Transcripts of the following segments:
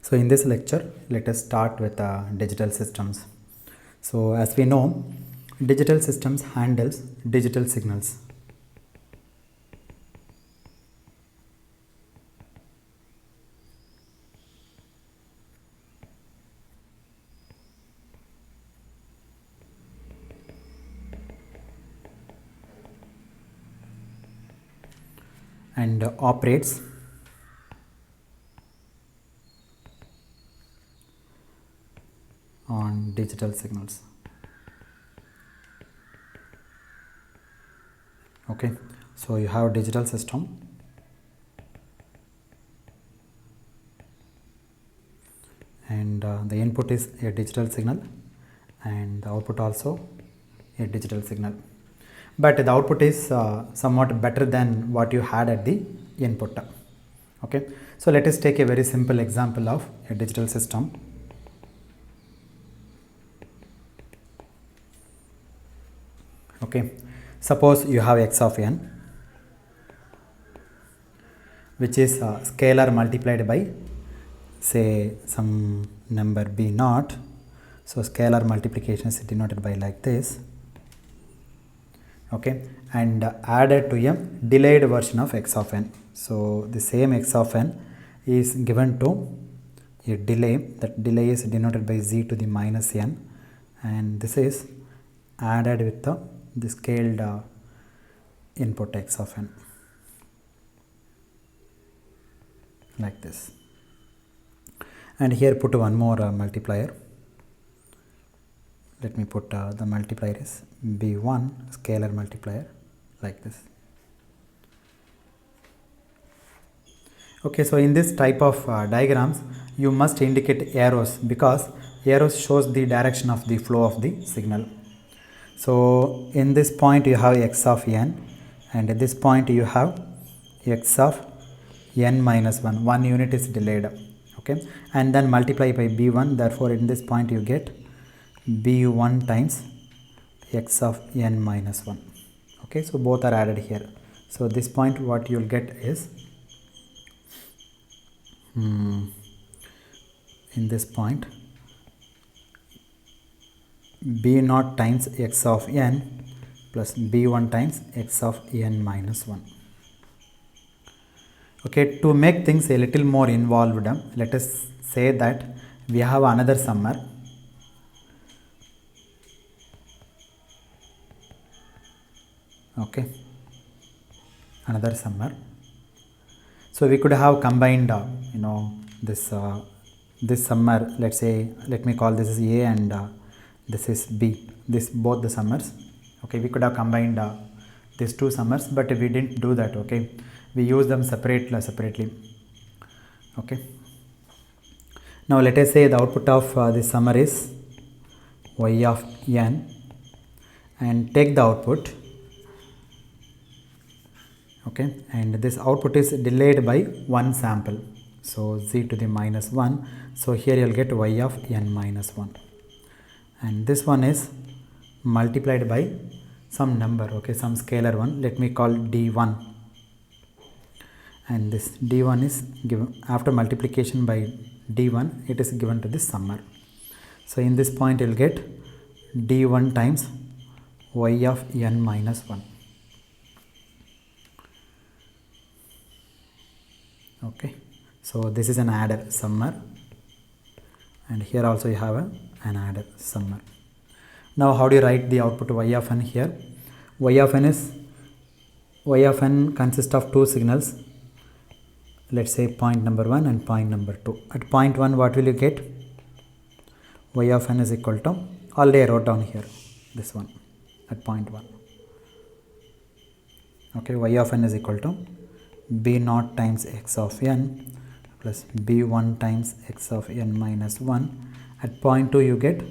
So in this lecture, let us start with digital systems. So as we know, digital systems handles digital signals. And operates on digital signals. Okay, so you have digital system and the input is a digital signal and the output also a digital signal, but the output is somewhat better than what you had at the input. Okay, so let us take a very simple example of a digital system. Okay, suppose you have x of n, which is scalar multiplied by say some number b naught. So scalar multiplication is denoted by like this. Okay, and added to a delayed version of x of n. So the same x of n is given to a delay. That delay is denoted by z to the minus n, and this is added with the scaled input x of n like this. And here put one more multiplier. Let me put the multiplier is b1 scalar multiplier like this. Okay, so in this type of diagrams you must indicate arrows, because arrows shows the direction of the flow of the signal. So in this point you have x of n, and at this point you have x of n minus 1. 1 unit is delayed. Okay, and then multiply by b1. Therefore in this point you get b1 times x of n minus 1. Okay, so both are added here. So this point what you will get is in this point b naught times x of n plus b1 times x of n minus 1. Okay, to make things a little more involved, let us say that we have another summer. Okay, another summer. So we could have combined this summer. Let's say, let me call this is a and this is b, this both the summers. Okay, we could have combined these two summers, but we didn't do that. Okay, we use them separately. Okay, now let us say the output of this summer is y of n, and take the output. Okay, and this output is delayed by one sample, so z to the minus 1. So here you will get y of n minus 1, and this one is multiplied by some number. Okay, some scalar one, let me call d1, and this d1 is given after multiplication by d1, it is given to this summer. So in this point you will get d1 times y of n minus 1. Okay, so this is an adder summer, and here also you have an adder summer. Now how do you write the output y of n here? Y of n consists of two signals. Let's say point number 1 and point number 2. At point 1 what will you get? Y of n is equal to, already I wrote down here this one at point 1. Okay, y of n is equal to b naught times x of n plus b1 times x of n minus 1. At point 2 you get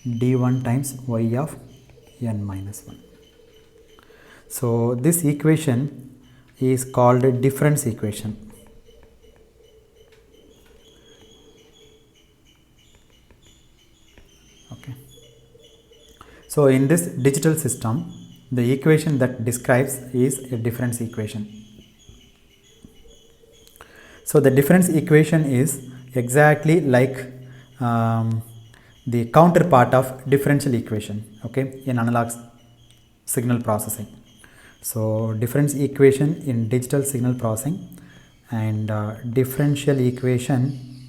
d1 times y of n minus 1. So this equation is called a difference equation. Okay, so in this digital system the equation that describes is a difference equation. So the difference equation is exactly like the counterpart of differential equation, okay, in analog signal processing. So difference equation in digital signal processing and differential equation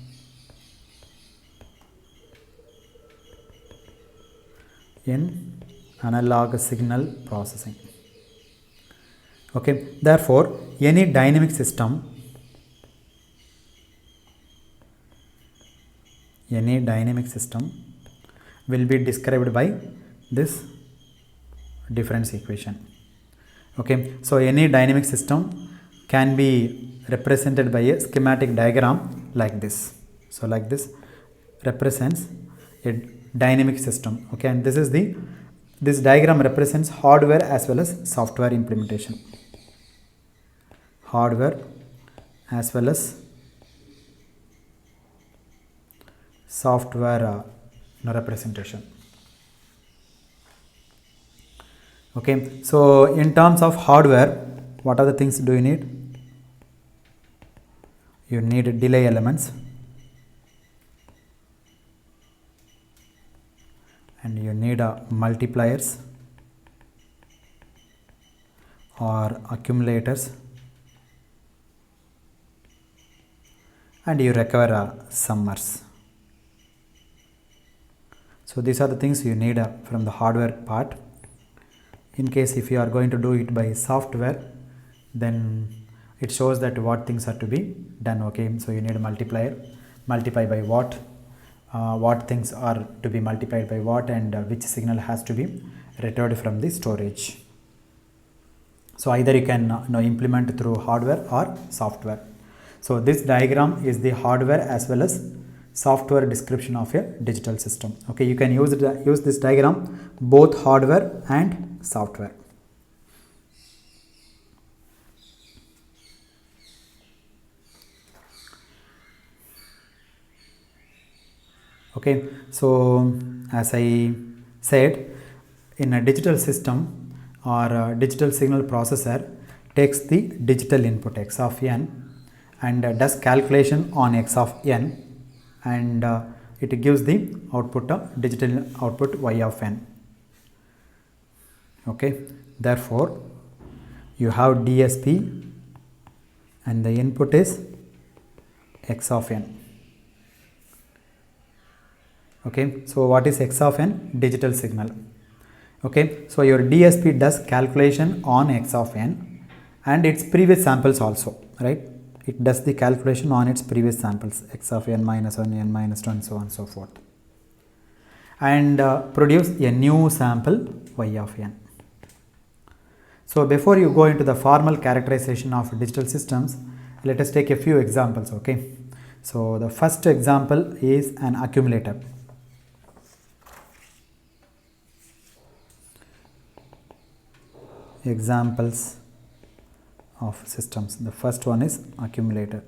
in analog signal processing. Okay, therefore any dynamic system will be described by this difference equation. Okay, so any dynamic system can be represented by a schematic diagram like this. So like this represents a dynamic system. Okay, and this diagram represents hardware as well as software implementation. Hardware as well as software representation. Okay, so in terms of hardware, what are the things do you need? You need delay elements and you need multipliers or accumulators, and you require summers. So these are the things you need from the hardware part. In case if you are going to do it by software, then it shows that what things are to be done. Okay, so you need a multiplier, multiply by what things are to be multiplied by what, and which signal has to be retrieved from the storage. So either you can implement through hardware or software. So this diagram is the hardware as well as software description of a digital system. Okay, you can use this diagram both hardware and software. Okay, so as I said, in a digital system or a digital signal processor takes the digital input x of n and does calculation on x of n, and it gives the output digital output y of n. Okay, therefore you have DSP and the input is x of n. Okay, so what is x of n? Digital signal. Okay, so your DSP does calculation on x of n and its previous samples also, right? It does the calculation on its previous samples, x of n minus 1, n minus 2, and so on and so forth, and produce a new sample y of n. So before you go into the formal characterization of digital systems, let us take a few examples. Okay, so the first example is an accumulator. Examples of systems. The first one is accumulator.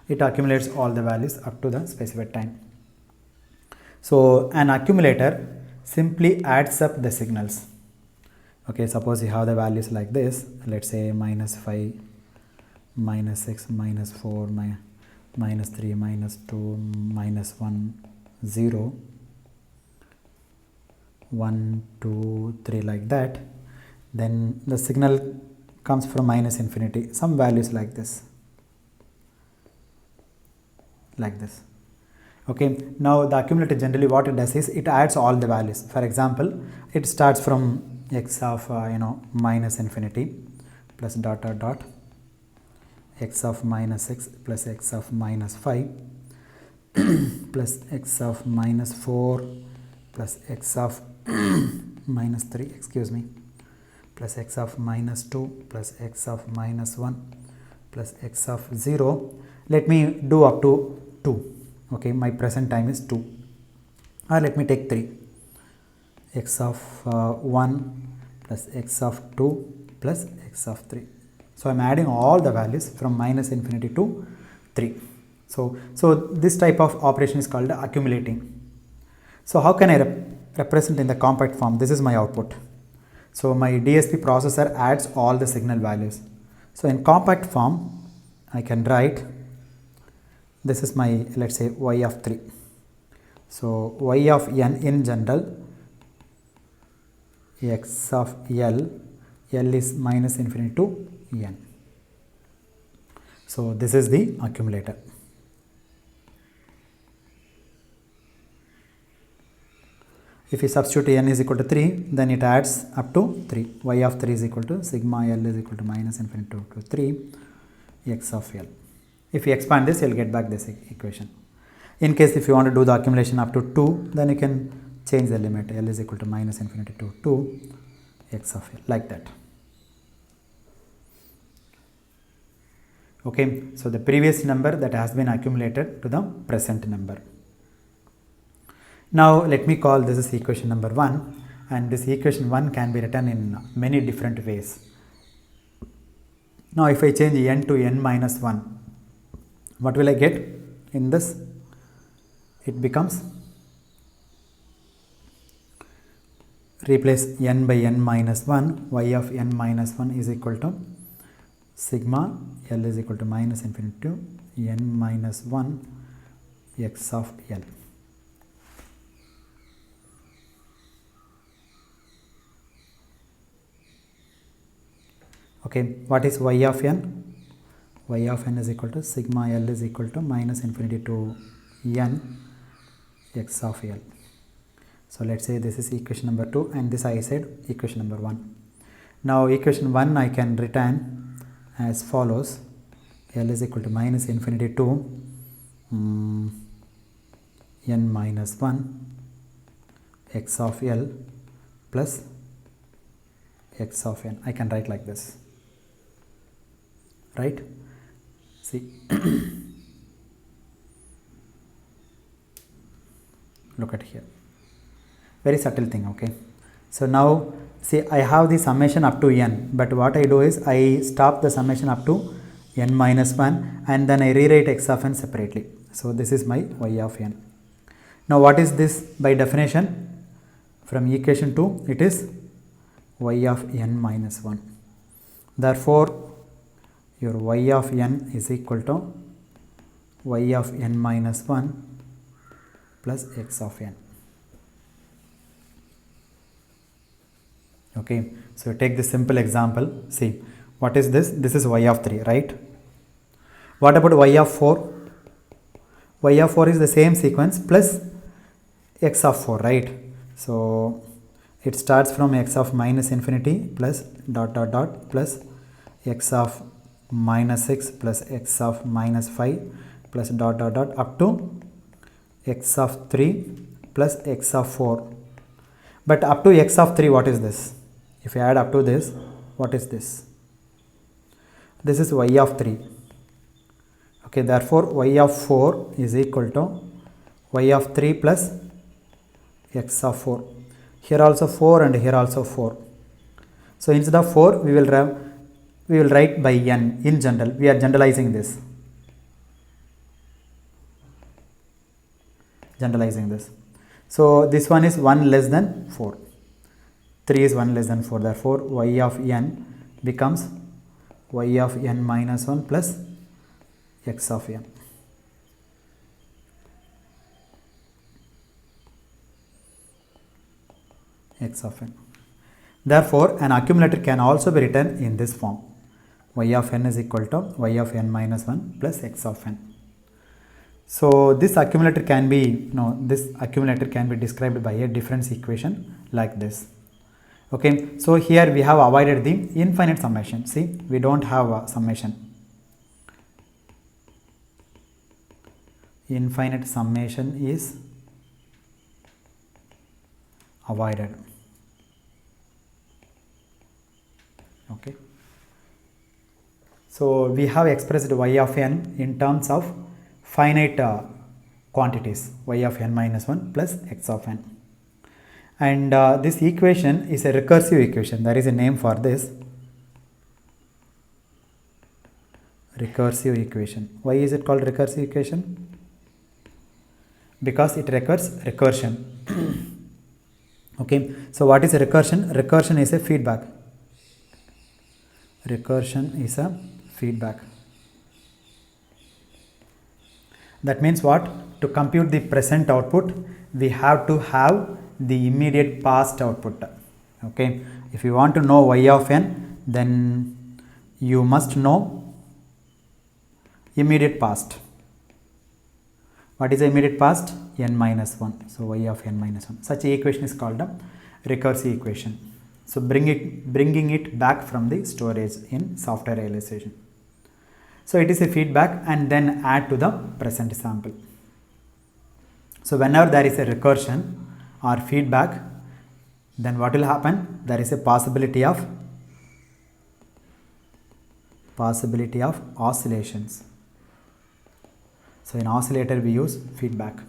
It accumulates all the values up to the specified time. So an accumulator simply adds up the signals. Okay, suppose you have the values like this, let's say minus 5, minus 6, minus 4, minus 3, minus 2, minus 1, 0, 1, 2, 3, like that. Then the signal comes from minus infinity, some values like this, Okay, now the accumulator generally what it does is it adds all the values. For example, it starts from x of minus infinity plus dot dot dot, x of minus 6 plus x of minus 5 plus x of minus 4 plus x of minus 3, excuse me, plus x of minus 2 plus x of minus 1 plus x of 0. Let me do up to 2. Okay, my present time is 2, or let me take 3, x of 1 plus x of 2 plus x of 3. So I am adding all the values from minus infinity to 3. So this type of operation is called accumulating. So how can I represent in the compact form? This is my output. So my DSP processor adds all the signal values. So in compact form, I can write, this is my, let's say, y of 3. So y of n in general, x of L is minus infinity to n. So this is the accumulator. If you substitute n is equal to 3, then it adds up to 3. Y of 3 is equal to sigma L is equal to minus infinity to 3 x of L. If you expand this, you'll get back this equation. In case if you want to do the accumulation up to 2, then you can change the limit. L is equal to minus infinity to 2 x of L, like that. Okay, so the previous number that has been accumulated to the present number. Now let me call this is equation number 1, and this equation 1 can be written in many different ways. Now if I change n to n minus 1, what will I get in this? It becomes, replace n by n minus 1, y of n minus 1 is equal to sigma L is equal to minus infinity to n minus 1 x of L. Okay, what is y of n? Y of n is equal to sigma L is equal to minus infinity to n x of L. So let's say this is equation number 2, and this I said equation number 1. Now equation 1 I can return as follows: L is equal to minus infinity to n minus 1 x of L plus x of n. I can write like this, right? See, look at here, very subtle thing. Okay, so now see, I have the summation up to n, but what I do is I stop the summation up to n minus 1, and then I rewrite x of n separately. So this is my y of n. Now what is this by definition? From equation 2, it is y of n minus 1. Therefore your y of n is equal to y of n minus 1 plus x of n. Okay, so take this simple example. See, what is this? This is y of 3, right? What about y of 4? Y of 4 is the same sequence plus x of 4, right? So it starts from x of minus infinity plus dot dot dot plus x of minus 6 plus x of minus 5 plus dot dot dot up to x of 3 plus x of 4. But up to x of 3, what is this? If you add up to this, what is this? This is y of 3. Okay, therefore y of 4 is equal to y of 3 plus x of 4. Here also 4 and here also 4. So instead of 4, we will write by n in general. We are generalizing this. So this one is 1 less than 4. 3 is 1 less than 4. Therefore y of n becomes y of n minus 1 plus x of n. X of n. Therefore an accumulator can also be written in this form: y of n is equal to y of n minus 1 plus x of n. So this accumulator can be described by a difference equation like this. Okay, so here we have avoided the infinite summation. See, we don't have a summation. Infinite summation is avoided. Okay, so we have expressed y of n in terms of finite quantities, y of n minus 1 plus x of n. And this equation is a recursive equation. There is a name for this: recursive equation. Why is it called recursive equation? Because it requires recursion. Okay, so what is a recursion? Recursion is a feedback. Recursion is a feedback. That means what? To compute the present output, we have to have the immediate past output. Okay, if you want to know y of n, then you must know immediate past. What is the immediate past? N minus 1. So y of n minus 1. Such equation is called a recursive equation. So bringing it back from the storage in software realization. So it is a feedback and then add to the present sample. So whenever there is a recursion or feedback, then what will happen? There is a possibility of oscillations. So in oscillator we use feedback.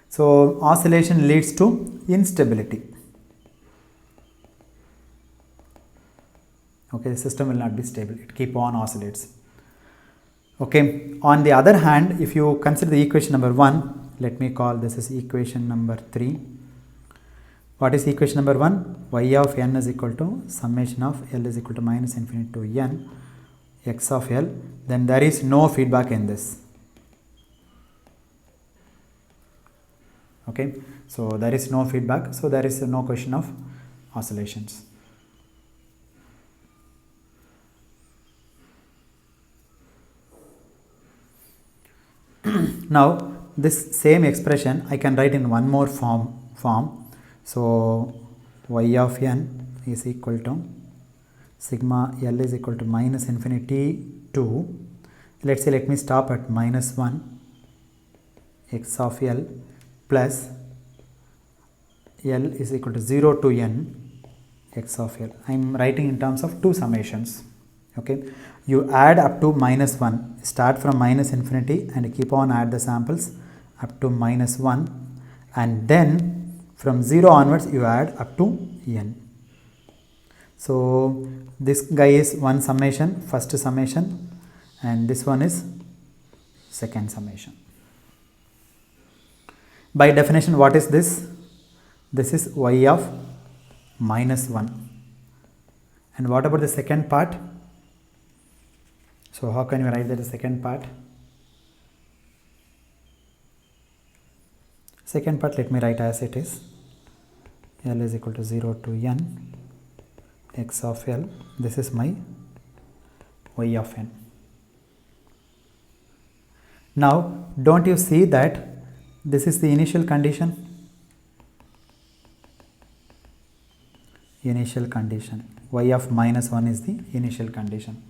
So oscillation leads to instability. Okay, the system will not be stable, it keep on oscillates. Okay, on the other hand, if you consider the equation number 1, let me call this as equation number 3. What is equation number 1? Y of n is equal to summation of L is equal to minus infinity to n x of L. Then there is no feedback in this. Okay, so there is no feedback, so there is no question of oscillations. Now this same expression I can write in one more form. So y of n is equal to sigma L is equal to minus infinity to, let's say, let me stop at minus 1 x of L plus L is equal to 0 to n x of L. I am writing in terms of two summations. Okay, you add up to minus 1, start from minus infinity and keep on add the samples up to minus 1, and then from 0 onwards you add up to n. So this guy is one summation, first summation, and this one is second summation. By definition, what is this? This is y of minus 1. And what about the second part? So how can you write that the second part? Second part, let me write as it is. L is equal to 0 to n x of L. This is my y of n. Now don't you see that this is the initial condition? Initial condition. Y of minus 1 is the initial condition.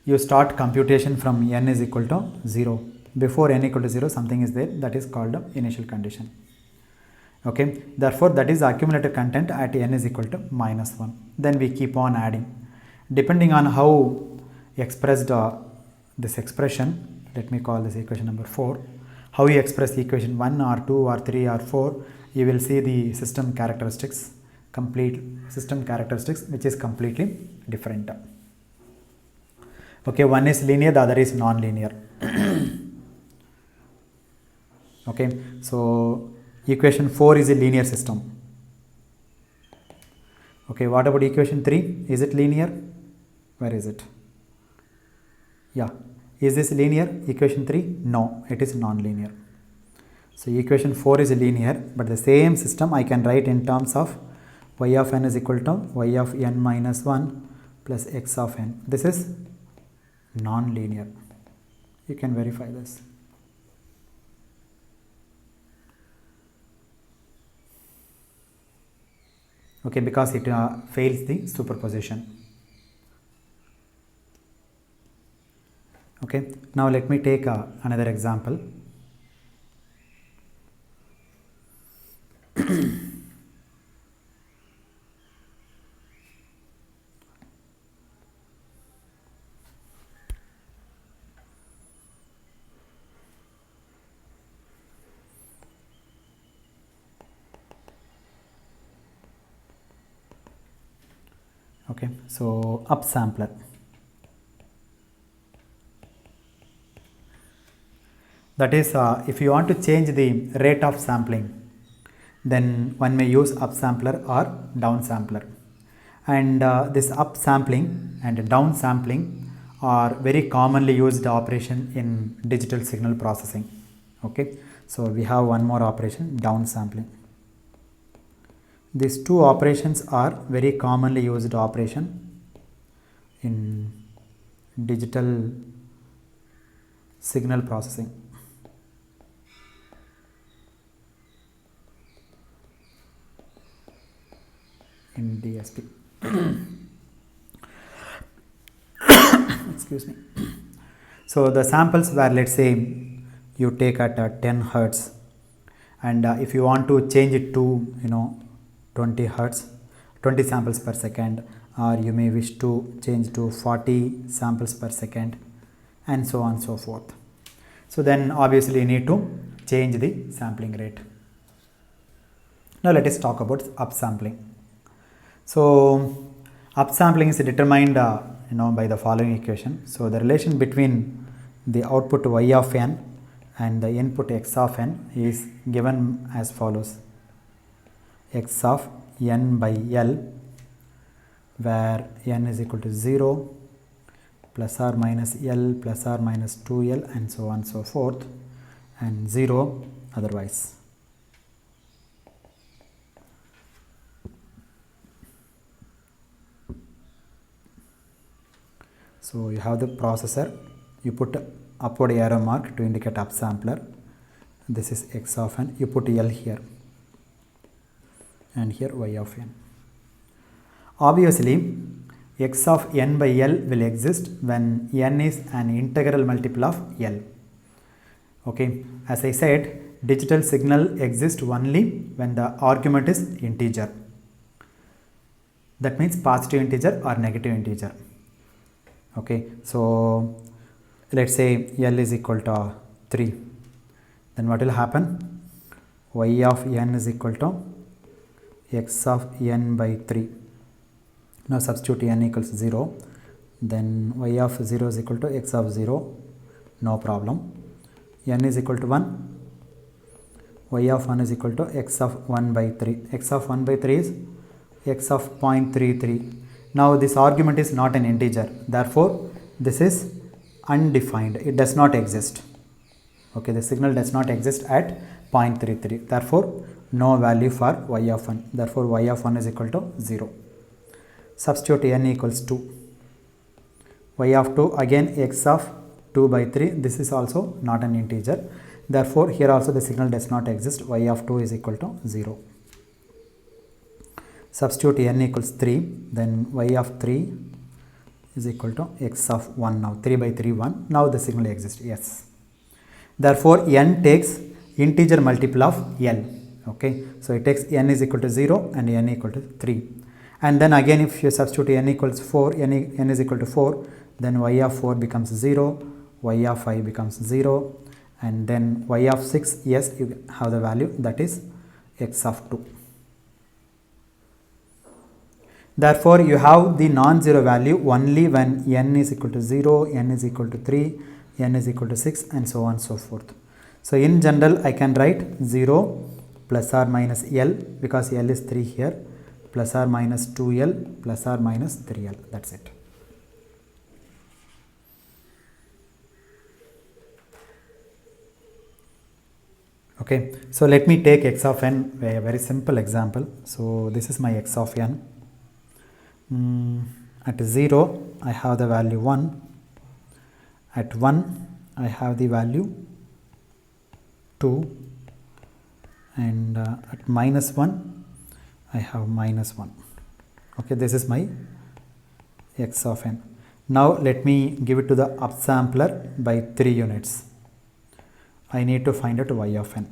You start computation from n is equal to 0. Before n equal to 0, something is there, that is called the initial condition. Okay, therefore that is the accumulated content at n is equal to minus 1. Then we keep on adding. Depending on how expressed this expression, let me call this equation number 4. How you express equation 1 or 2 or 3 or 4, you will see the system characteristics, complete system characteristics, which is completely different. Okay, one is linear, the other is non-linear. Okay, so equation 4 is a linear system. Okay, what about equation 3? Is it linear? Where is it? Yeah, is this linear? Equation 3? No, it is non-linear. So equation 4 is linear, but the same system I can write in terms of y of n is equal to y of n minus 1 plus x of n. This is non-linear. You can verify this. Okay, because it fails the superposition. Okay, now let me take another example. Okay, so upsampler. That is, if you want to change the rate of sampling, then one may use upsampler or downsampler. And this upsampling and downsampling are very commonly used operation in digital signal processing. Okay, so we have one more operation, downsampling. These two operations are very commonly used operation in digital signal processing. In DSP. Excuse me. So the samples were, let's say you take at 10 hertz, and if you want to change it to 20 hertz, 20 samples per second, or you may wish to change to 40 samples per second, and so on so forth. So then obviously you need to change the sampling rate. Now let us talk about upsampling. So upsampling is determined by the following equation. So the relation between the output y of n and the input x of n is given as follows: x of n by L, where n is equal to 0 plus or minus L plus or minus 2L and so on so forth, and 0 otherwise. So you have the processor, you put upward arrow mark to indicate upsampler. This is x of n, you put L here, and here y of n. Obviously x of n by L will exist when n is an integral multiple of L. Okay, as I said, digital signal exists only when the argument is integer. That means positive integer or negative integer. Okay, so let's say L is equal to 3, then what will happen? Y of n is equal to x of n by 3. Now substitute n equals 0, then y of 0 is equal to x of 0, no problem. N is equal to 1, y of 1 is equal to x of 1 by 3. X of 1 by 3 is x of 0.33. Now this argument is not an integer, therefore this is undefined, it does not exist. Okay, the signal does not exist at 0.33, therefore no value for y of 1, therefore y of 1 is equal to 0. Substitute n equals 2, y of 2 again x of 2 by 3, this is also not an integer, therefore here also the signal does not exist, y of 2 is equal to 0. Substitute n equals 3, then y of 3 is equal to x of 1. Now 3 by 3 1, now the signal exists, yes. Therefore n takes integer multiple of L. Okay, so it takes n is equal to 0 and n equal to 3, and then again if you substitute n equals 4, n is equal to 4, then y of 4 becomes 0, y of 5 becomes 0, and then y of 6, yes, you have the value, that is x of 2. Therefore you have the non-zero value only when n is equal to 0, n is equal to 3, n is equal to 6, and so on so forth. So in general I can write 0 plus or minus L, because L is 3 here, plus or minus 2L plus or minus 3L, that's it. Okay, so let me take x of n, a very simple example. So this is my x of n. At 0 I have the value 1, at 1 I have the value 2, and at minus 1 I have minus 1. Okay, this is my x of n. Now let me give it to the upsampler by 3 units. I need to find out y of n.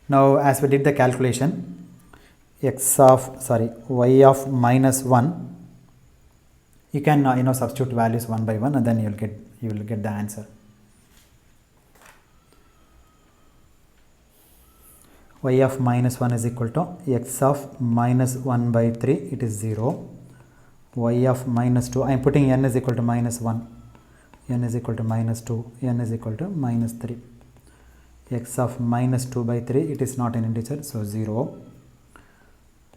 Now as we did the calculation, y of minus 1, you can substitute values one by one, and then you will get the answer. Y of minus 1 is equal to x of minus 1 by 3, it is 0. Y of minus 2, I am putting n is equal to minus 1, n is equal to minus 2, n is equal to minus 3. X of minus 2 by 3, it is not an integer, so 0.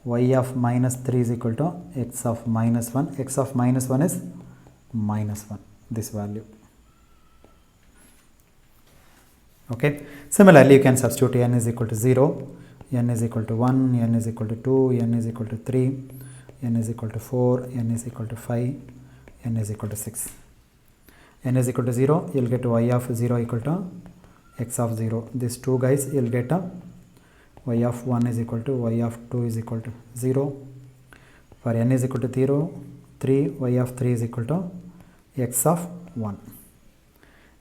Y of minus 3 is equal to x of minus 1. X of minus 1 is minus 1, this value. Okay, similarly you can substitute n is equal to 0, n is equal to 1, n is equal to 2, n is equal to 3, n is equal to 4, n is equal to 5, n is equal to 6. N is equal to 0, you will get y of 0 equal to x of 0. These two guys, you will get a y of 1 is equal to y of 2 is equal to 0. For n is equal to 0, 3, y of 3 is equal to x of 1.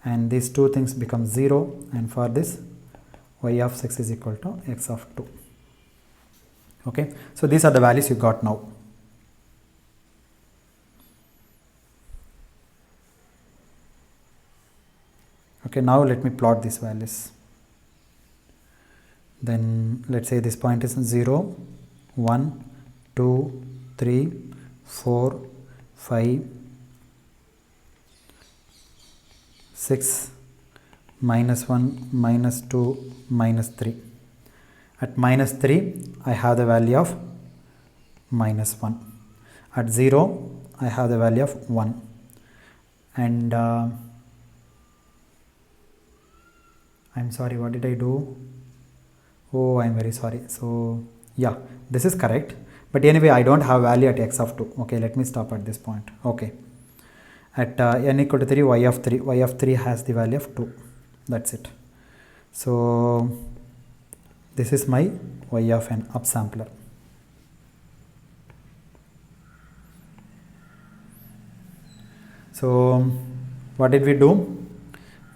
And these two things become 0, and for this y of 6 is equal to x of 2. Okay, so these are the values you got now. Okay, now let me plot these values. Then let's say this point is 0, 1, 2, 3, 4, 5, 6, minus 1, minus 2, minus 3. At minus 3, I have the value of minus 1. At 0, I have the value of 1. And I'm sorry, what did I do? Oh, I'm very sorry. So yeah, this is correct. But anyway, I don't have value at x of 2. Okay, let me stop at this point. Okay. At n equal to 3, y of 3 has the value of 2. That's it. So this is my y of n upsampler. So what did we do?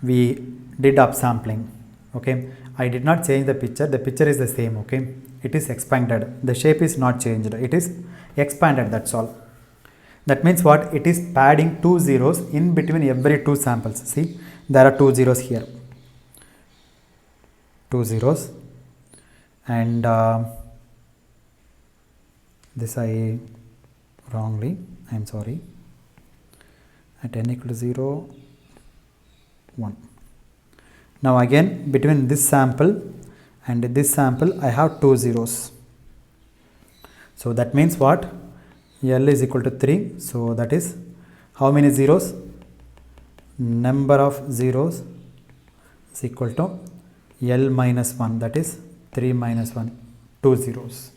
We did upsampling. Okay, I did not change the picture. The picture is the same. Okay, it is expanded. The shape is not changed. It is expanded. That's all. That means what? It is padding 2 zeros in between every 2 samples. See, there are 2 zeros here. 2 zeros. And this I wrongly. I am sorry. At n equal to 0, 1. Now again, between this sample and this sample, I have 2 zeros. So that means what? L is equal to 3. So that is how many zeros? Number of zeros is equal to L minus 1. That is 3 minus 1, 2 zeros.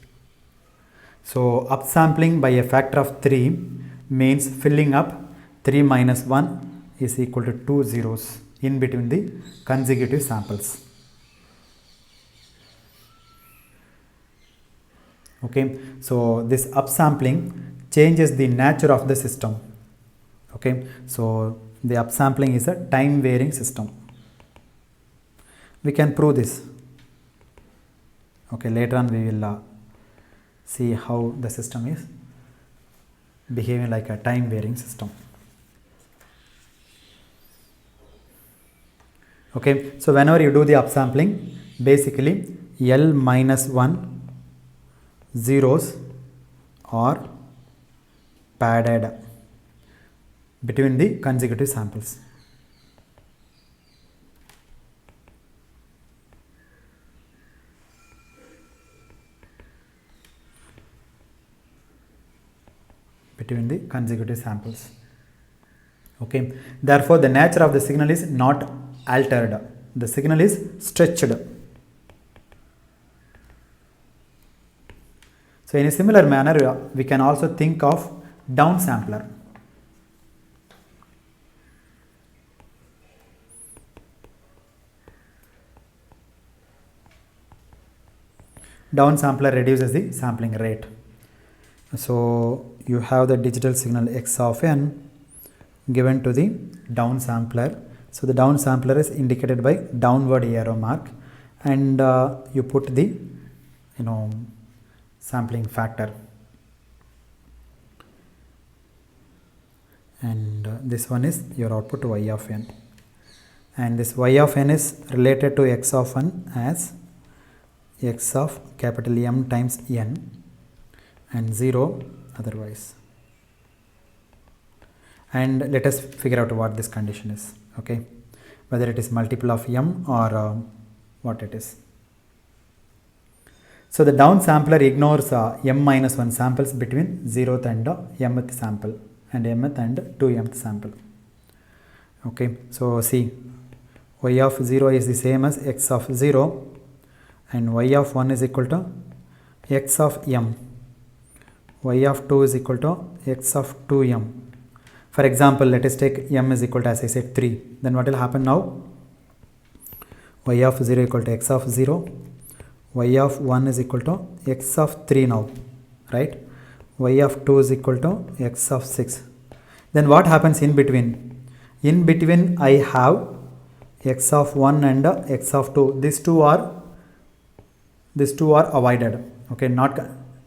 So upsampling by a factor of 3 means filling up 3 minus 1 is equal to 2 zeros in between the consecutive samples. Okay, so this upsampling changes the nature of the system. Okay, so the upsampling is a time varying system. We can prove this. Okay, later on we will see how the system is behaving like a time varying system. Okay, so whenever you do the upsampling, basically L minus 1 zeros are padded between the consecutive samples. Between the consecutive samples. Okay, therefore the nature of the signal is not altered. The signal is stretched. So in a similar manner, we can also think of downsampler. Downsampler reduces the sampling rate. So you have the digital signal x of n given to the downsampler. So the downsampler is indicated by downward arrow mark, and you put the sampling factor, and this one is your output y of n, and this y of n is related to x of n as x of capital M times n and 0 otherwise. And let us figure out what this condition is. Okay, whether it is multiple of m or what it is. So the downsampler ignores m minus 1 samples between 0th and mth sample, and mth and 2mth sample. Okay, so see, y of 0 is the same as x of 0 and y of 1 is equal to x of m, y of 2 is equal to x of 2m. For example, let us take m is equal to, as I said, 3. Then what will happen now? Y of 0 equal to x of 0, y of 1 is equal to x of 3 now, right? Y of 2 is equal to x of 6. Then what happens in between? In between I have x of 1 and x of 2. These two are avoided, okay, not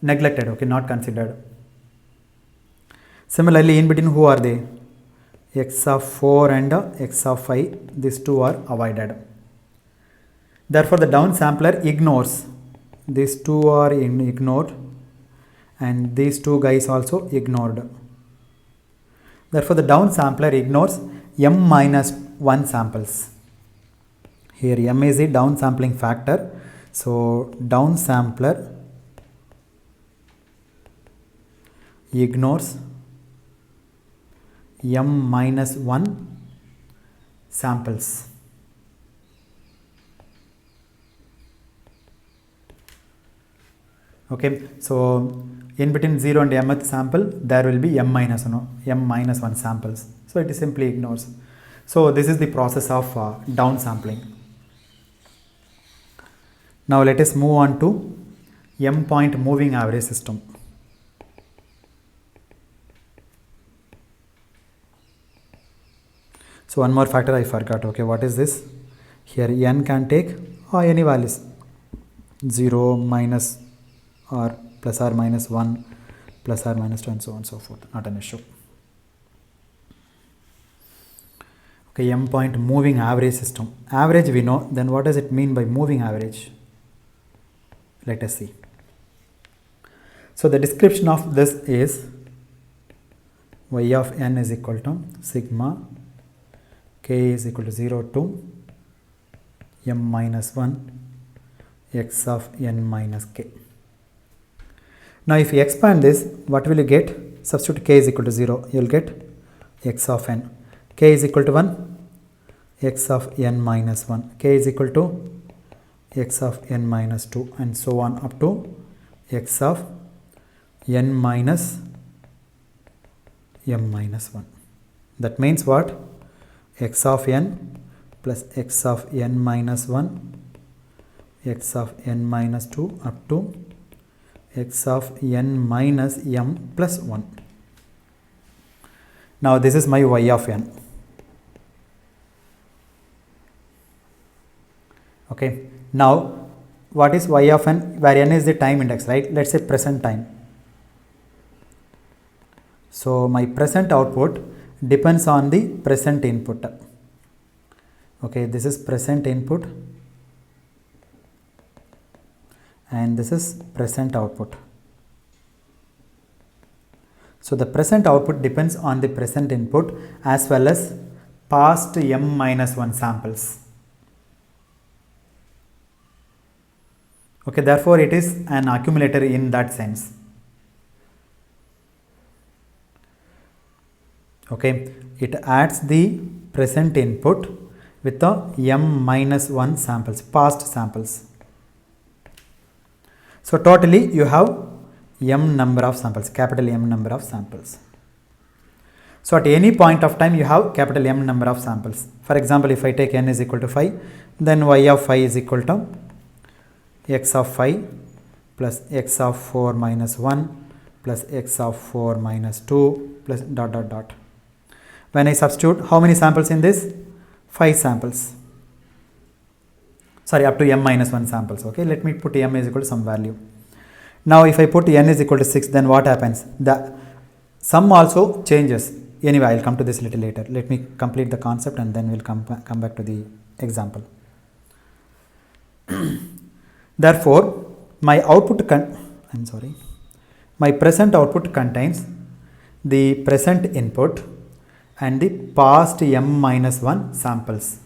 neglected, okay, not considered. Similarly, in between who are they? X of 4 and x of 5, these two are avoided. Therefore, the downsampler ignores, these two are ignored and these two guys also ignored. Therefore, the downsampler ignores m minus 1 samples. Here m is the downsampling factor. So, downsampler ignores m minus 1 samples. Okay, so in between 0 and mth sample there will be m minus 1 samples. So it simply ignores. So this is the process of downsampling. Now let us move on to m point moving average system. So one more factor I forgot. Okay, what is this? Here n can take any values, 0, minus, or plus or minus 1, plus or minus 2, and so on and so forth. Not an issue. Okay, m point moving average system. Average we know. Then what does it mean by moving average? Let us see. So the description of this is y of n is equal to sigma k is equal to 0 to m minus 1 x of n minus k. Now if you expand this, what will you get? Substitute k is equal to 0, you will get x of n. K is equal to 1, x of n minus 1. K is equal to x of n minus 2, and so on up to x of n minus m minus 1. That means what? X of n plus x of n minus 1, x of n minus 2 up to x of n minus m plus 1. Now this is my y of n. Okay. Now what is y of n? Where n is the time index, right? Let's say present time. So my present output depends on the present input. Okay, this is present input and this is present output. So the present output depends on the present input as well as past m minus 1 samples. Okay, therefore it is an accumulator in that sense. Okay, it adds the present input with the m minus 1 samples, past samples. So totally you have m number of samples, capital M number of samples. So at any point of time you have capital M number of samples. For example, if I take n is equal to 5, then y of 5 is equal to x of 5 plus x of 4 minus 1 plus x of 4 minus 2 plus dot dot dot. When I substitute, how many samples in this? 5 samples. Sorry, up to m minus 1 samples. Okay, let me put m is equal to some value. Now if I put n is equal to 6, then what happens? The sum also changes. Anyway, I will come to this little later. Let me complete the concept and then we'll come back to the example. Therefore, my present output contains the present input and the past m minus 1 samples,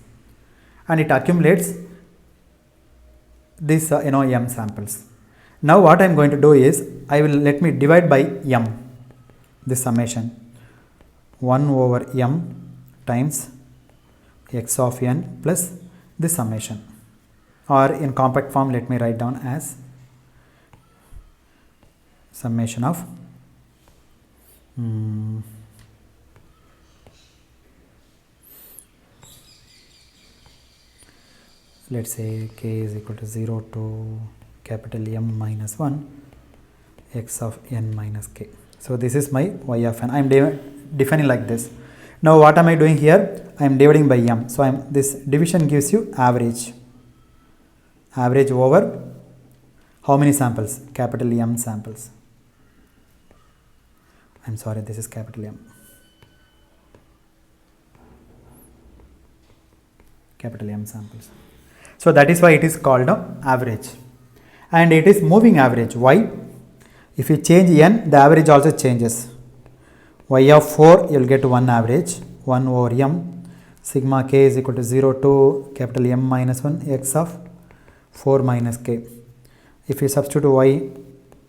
and it accumulates this m samples. Now what I am going to do is, let me divide by m, this summation. 1 over m times x of n plus the summation, or in compact form let me write down as summation of let's say k is equal to 0 to capital M minus 1 x of n minus k. So this is my y of n. I am defining like this. Now what am I doing here? I am dividing by m. So this division gives you average. Average over how many samples? Capital M samples. I am sorry, this is capital M. Capital M samples. So that is why it is called average. And it is moving average. Why? If you change n, the average also changes. Y of 4, you will get 1 average, 1 over m, sigma k is equal to 0 to capital M minus 1 x of 4 minus k. If you substitute y,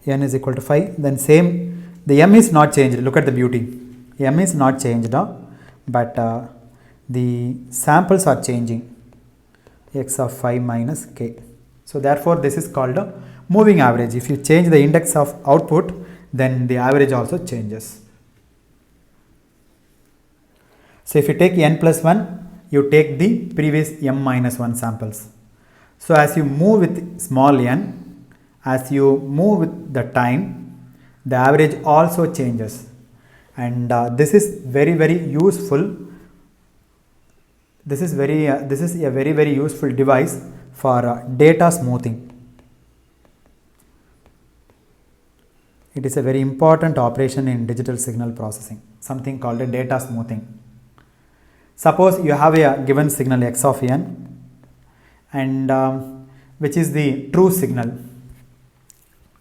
n is equal to 5, then same, the m is not changed. Look at the beauty. M is not changed, but the samples are changing, x of 5 minus k. So therefore this is called a moving average. If you change the index of output, then the average also changes. So if you take n plus 1, you take the previous m minus 1 samples. So as you move with small n, as you move with the time, the average also changes. And this is very useful. This is a very useful device for data smoothing. It is a very important operation in digital signal processing, something called a data smoothing. Suppose you have a given signal x of n, and which is the true signal.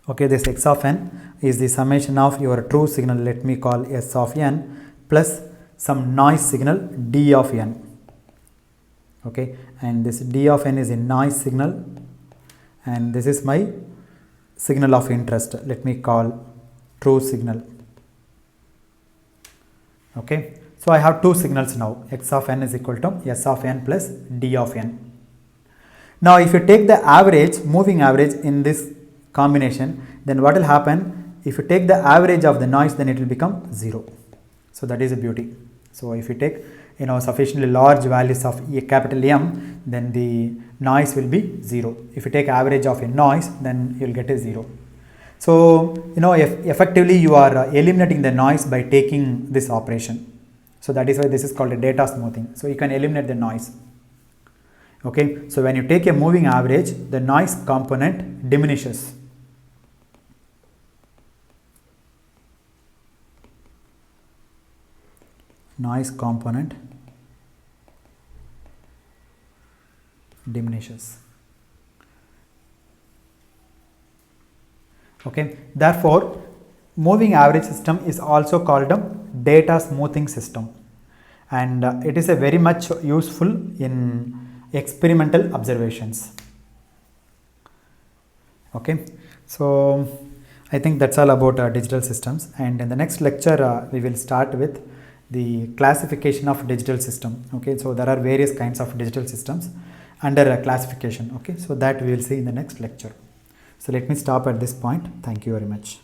Okay, this x of n is the summation of your true signal, let me call s of n, plus some noise signal d of n. Okay, and this d of n is a noise signal, and this is my signal of interest, let me call true signal. Okay, so I have two signals now, x of n is equal to s of n plus d of n. Now if you take the average, moving average in this combination, then what will happen? If you take the average of the noise, then it will become 0. So that is a beauty. So if you take sufficiently large values of capital M, then the noise will be 0. If you take average of a noise, then you will get a 0. So effectively you are eliminating the noise by taking this operation. So that is why this is called a data smoothing. So you can eliminate the noise. Okay, so when you take a moving average, the noise component diminishes. Noise component diminishes. Okay, therefore moving average system is also called a data smoothing system, and it is a very much useful in experimental observations. Okay, so I think that's all about digital systems, and in the next lecture we will start with the classification of digital system. Okay, so there are various kinds of digital systems under a classification. Okay, so that we will see in the next lecture. So let me stop at this point. Thank you very much.